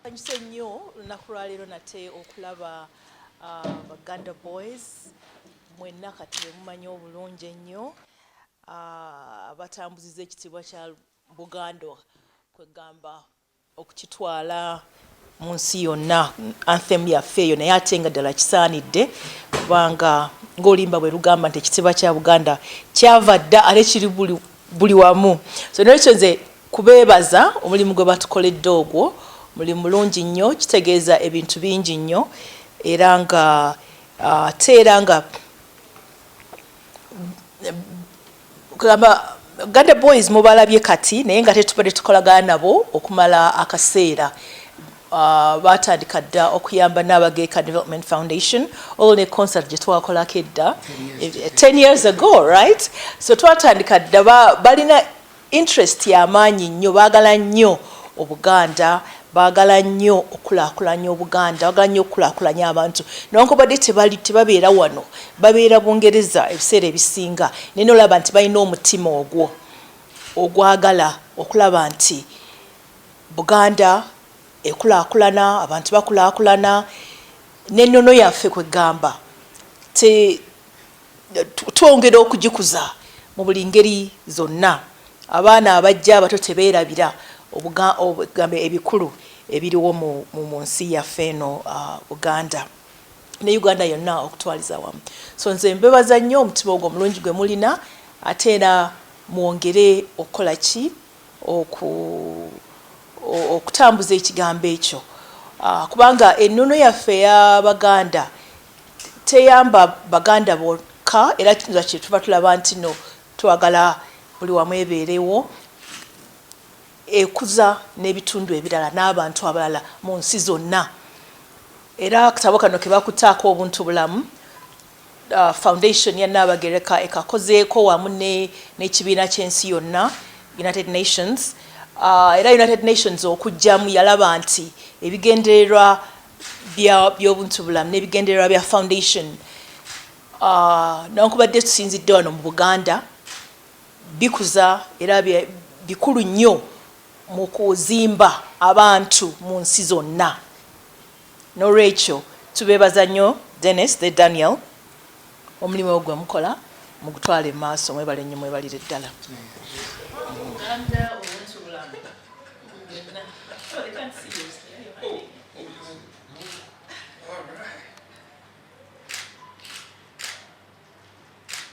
Kanyuse nnyo lunaku lwa leero nate okulaba Buganda boys mwenna kati mumanyi obulungi ennyo abatambuziza ekitiibwa kya Buganda kwegamba okukitwala mu nsi yonna anthem yaffe eyo naye ate nga ddala kisaanidde kubanga ng'olimba bwe lugamba nti ekitiibwa kya Buganda kyava dda ate kiri buli wamu. So n'ekyo nze kubeebaza omulimu gwe batukoledde ogwo mulimu mulungi nnyo kitegeeza ebintu bingi nnyo era nga ate nga Buganda boys mubalabye kati naye nga tetubadde tukolagana nabo okumala akaseera. Batandika dda okuyamba Nnaabagereka Development Foundation all ne concert gye twakolako edda 10 years ago, right? So twatandika dda balina interest y'amaanyi nnyo, baagala nnyo Obuganda, baagala nnyo okulaakulanya Obuganda, baagala nnyo okulaakulanya abantu newankubadde tebabeera wano, babeera Bungereza ebiseera ebisinga naye n'olaba nti balina omutima ogwo ogwagala okulaba nti Buganda ekulaakulana, abantu bakulaakulana n'ennono yaffe kwegamba twongera okugikuza mu buli ngeri zonna. Abaana abajja abato tebeerabira ebikulu ebiriwo mu nsi yaffe eno Buganda ne Uganda yonna okutwaliza wamu. So nze mbebaza nnyo omutima ogwo omulungi gwe mulina ate era mwongere okukola ki okutambuza ekigambo ekyo kubanga ennono yaffe y'Abaganda teyamba Baganda bokka era kye tuba tulaba nti no twagala buli wamu ebeerewo ekuza n'ebitundu ebirala n'abantu abalala mu nsi zonna. Era akatabo kano ke bakutaako obuntu bulamu foundation ya Nnaabagereka ekakozeeko wamu n'ekibiina ky'ensi yonna United Nations. Era United Nations okujjamu yalaba nti ebigendererwa by'obuntu bulamu n'ebigendererwa bya foundation newankubadde tusinzidde wano mu Buganda bikuza era bikulu nnyo mu kuzimba abantu mu nsi zonna. N'olwekyo tubeebaza nnyo Dennis the Daniel omulimu ogwo mukola mu gutwala emaaso. Mwebale nnyo, mwebalire ddala. I can't see you.